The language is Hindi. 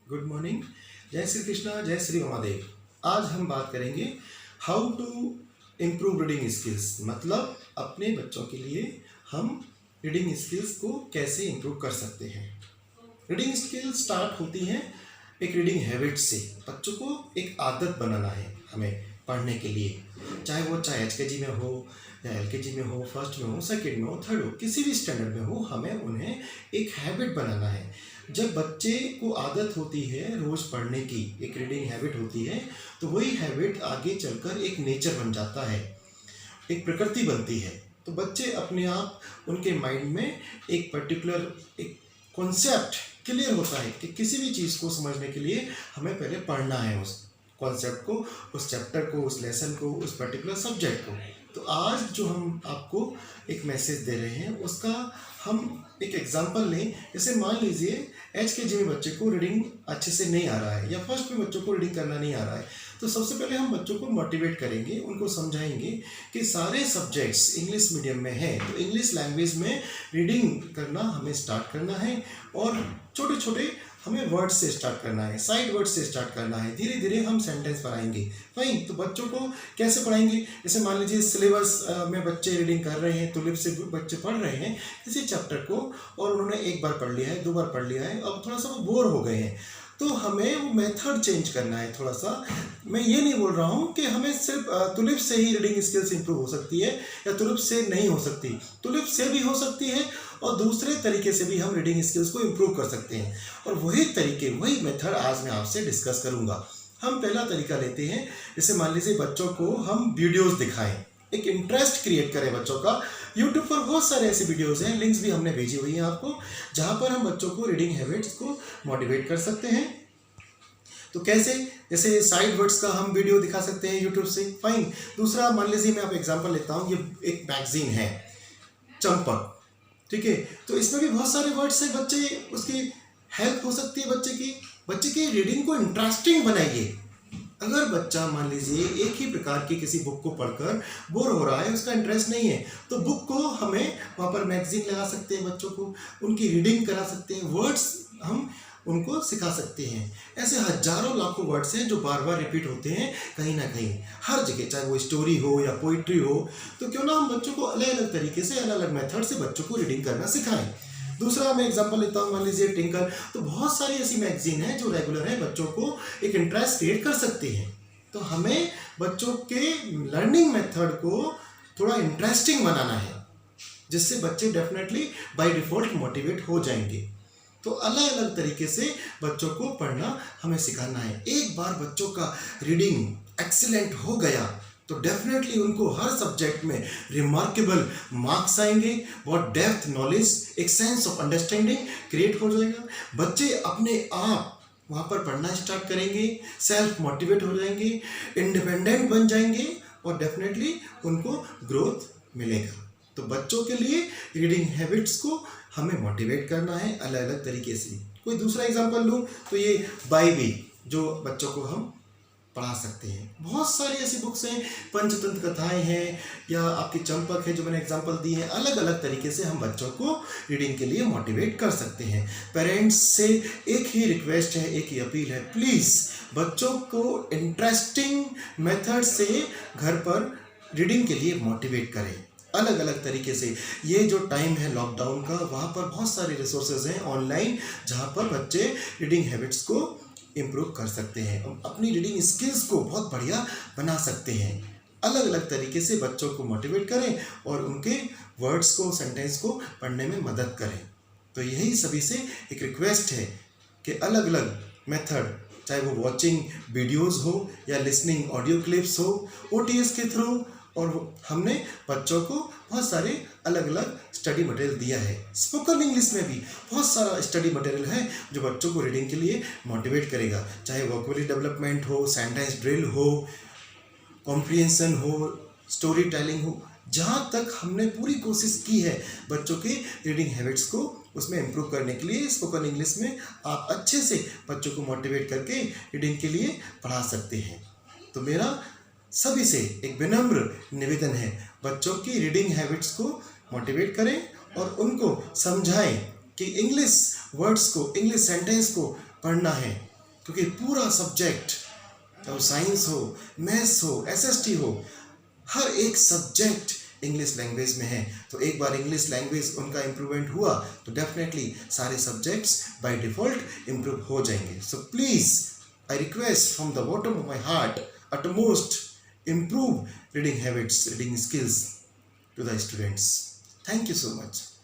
Good morning. जय श्री कृष्णा, जय श्री महादेव। आज हम बात करेंगे how to improve reading skills, मतलब अपने बच्चों के लिए हम रीडिंग स्किल्स को कैसे इम्प्रूव कर सकते हैं। रीडिंग स्किल्स स्टार्ट होती हैं एक रीडिंग हैबिट से। बच्चों को एक आदत बनाना है हमें पढ़ने के लिए, चाहे HKG में हो या LKG में हो, फर्स्ट में हो, सेकेंड में हो, थर्ड हो, किसी भी स्टैंडर्ड में हो, हमें उन्हें एक हैबिट बनाना है। जब बच्चे को आदत होती है रोज़ पढ़ने की, एक रीडिंग हैबिट होती है, तो वही हैबिट आगे चलकर एक नेचर बन जाता है, एक प्रकृति बनती है। तो बच्चे अपने आप, उनके माइंड में एक पर्टिकुलर एक कॉन्सेप्ट क्लियर होता है कि किसी भी चीज़ को समझने के लिए हमें पहले पढ़ना है, उस कॉन्सेप्ट को, उस चैप्टर को, उस लेसन को, उस पर्टिकुलर सब्जेक्ट को। तो आज जो हम आपको एक मैसेज दे रहे हैं उसका हम एक एग्जांपल लें। जैसे मान लीजिए HKG में बच्चे को रीडिंग अच्छे से नहीं आ रहा है या फर्स्ट में बच्चों को रीडिंग करना नहीं आ रहा है, तो सबसे पहले हम बच्चों को मोटिवेट करेंगे, उनको समझाएंगे कि सारे सब्जेक्ट्स इंग्लिश मीडियम में है, तो इंग्लिश लैंग्वेज में रीडिंग करना हमें स्टार्ट करना है और छोटे छोटे हमें वर्ड से स्टार्ट करना है, साइड वर्ड से स्टार्ट करना है। धीरे धीरे हम सेंटेंस पढ़ाएंगे। फाइन, तो बच्चों को कैसे पढ़ाएंगे? जैसे मान लीजिए सिलेबस में बच्चे रीडिंग कर रहे हैं, तुलिप से बच्चे पढ़ रहे हैं किसी चैप्टर को और उन्होंने एक बार पढ़ लिया है, 2 बार पढ़ लिया है, अब थोड़ा सा वो बोर हो गए हैं, तो हमें वो मेथड चेंज करना है थोड़ा सा। मैं ये नहीं बोल रहा हूँ कि हमें सिर्फ तुलिप से ही रीडिंग स्किल्स इंप्रूव हो सकती है या तुलिप से नहीं हो सकती, तुलिप से भी हो सकती है और दूसरे तरीके से भी हम रीडिंग स्किल्स को इम्प्रूव कर सकते हैं। और वही मेथड आज मैं आपसे डिस्कस करूँगा। हम पहला तरीका लेते हैं, जैसे मान लीजिए बच्चों को हम वीडियोस दिखाएं, एक इंटरेस्ट क्रिएट करें बच्चों का। यूट्यूब पर बहुत सारे ऐसे वीडियोस हैं, लिंक्स भी हमने भेजी हुई हैं आपको, जहां पर हम बच्चों को रीडिंग हैबिट्स को मोटिवेट कर सकते हैं। तो कैसे? जैसे साइड वर्ड्स का हम वीडियो दिखा सकते हैं यूट्यूब से। फाइन। दूसरा मान लीजिए मैं आप एग्जांपल लेता हूँ, ये एक मैगजीन है चंपक, ठीक है, तो इसमें भी बहुत सारे वर्ड्स हैं, बच्चे उसकी हेल्प हो सकती है बच्चे की रीडिंग को इंटरेस्टिंग बनाइए। अगर बच्चा मान लीजिए एक ही प्रकार की किसी बुक को पढ़कर बोर हो रहा है, उसका इंटरेस्ट नहीं है, तो बुक को हमें वहाँ पर मैगजीन लगा सकते हैं, बच्चों को उनकी रीडिंग करा सकते हैं, वर्ड्स हम उनको सिखा सकते हैं। ऐसे हजारों लाखों वर्ड्स हैं जो बार बार रिपीट होते हैं कहीं ना कहीं, हर जगह, चाहे वो स्टोरी हो या पोइट्री हो। तो क्यों ना हम बच्चों को अलग अलग तरीके से, अलग अलग मेथड से बच्चों को रीडिंग करना सिखाएं। दूसरा मैं एग्जांपल लेता हूँ, मान लीजिए टिंकर, तो बहुत सारी ऐसी मैगजीन है जो रेगुलर है, बच्चों को एक इंटरेस्ट क्रिएट कर सकती है। तो हमें बच्चों के लर्निंग मेथड को थोड़ा इंटरेस्टिंग बनाना है, जिससे बच्चे डेफिनेटली बाय डिफॉल्ट मोटिवेट हो जाएंगे। तो अलग अलग तरीके से बच्चों को पढ़ना हमें सिखाना है। एक बार बच्चों का रीडिंग एक्सीलेंट हो गया तो डेफिनेटली उनको हर सब्जेक्ट में रिमार्केबल मार्क्स आएंगे, बहुत डेप्थ नॉलेज, एक सेंस ऑफ अंडरस्टैंडिंग क्रिएट हो जाएगा। बच्चे अपने आप वहाँ पर पढ़ना स्टार्ट करेंगे, सेल्फ मोटिवेट हो जाएंगे, इंडिपेंडेंट बन जाएंगे और डेफिनेटली उनको ग्रोथ मिलेगा। तो बच्चों के लिए रीडिंग हैबिट्स को हमें मोटिवेट करना है अलग अलग तरीके से। कोई दूसरा एग्जांपल लूँ तो ये बाइबल, जो बच्चों को हम पढ़ा सकते हैं। बहुत सारी ऐसी बुक्स हैं, पंचतंत्र कथाएं हैं या आपकी चंपक है जो मैंने एग्जांपल दी है। अलग अलग तरीके से हम बच्चों को रीडिंग के लिए मोटिवेट कर सकते हैं। पेरेंट्स से एक ही रिक्वेस्ट है, एक ही अपील है, प्लीज़ बच्चों को इंटरेस्टिंग मेथड से घर पर रीडिंग के लिए मोटिवेट करें अलग अलग तरीके से। ये जो टाइम है लॉकडाउन का, वहाँ पर बहुत सारे रिसोर्सेज हैं ऑनलाइन, जहाँ पर बच्चे रीडिंग हैबिट्स को इम्प्रूव कर सकते हैं, अपनी रीडिंग स्किल्स को बहुत बढ़िया बना सकते हैं। अलग अलग तरीके से बच्चों को मोटिवेट करें और उनके वर्ड्स को, सेंटेंस को पढ़ने में मदद करें। तो यही सभी से एक रिक्वेस्ट है कि अलग अलग मेथड, चाहे वो वॉचिंग वीडियोज़ हो या लिसनिंग ऑडियो क्लिप्स हो, OTS के थ्रू, और हमने बच्चों को बहुत सारे अलग अलग स्टडी मटेरियल दिया है। स्पोकन इंग्लिश में भी बहुत सारा स्टडी मटेरियल है जो बच्चों को रीडिंग के लिए मोटिवेट करेगा, चाहे वोकैबुलरी डेवलपमेंट हो, सेंटेंस ड्रिल हो, कॉम्प्रिहेंशन हो, स्टोरी टेलिंग हो। जहाँ तक हमने पूरी कोशिश की है बच्चों के रीडिंग हैबिट्स को उसमें इम्प्रूव करने के लिए, स्पोकन इंग्लिश में आप अच्छे से बच्चों को मोटिवेट करके रीडिंग के लिए पढ़ा सकते हैं। तो मेरा सभी से एक विनम्र निवेदन है, बच्चों की रीडिंग हैबिट्स को मोटिवेट करें और उनको समझाएं कि इंग्लिश वर्ड्स को, इंग्लिश सेंटेंस को पढ़ना है क्योंकि पूरा सब्जेक्ट, चाहे साइंस हो, मैथ्स हो, एसएसटी हो, हर एक सब्जेक्ट इंग्लिश लैंग्वेज में है। तो एक बार इंग्लिश लैंग्वेज उनका इम्प्रूवमेंट हुआ तो डेफिनेटली सारे सब्जेक्ट्स बाय डिफॉल्ट इम्प्रूव हो जाएंगे। So please I request from the bottom of my heart utmost improve reading habits, reading skills to the students. Thank you so much.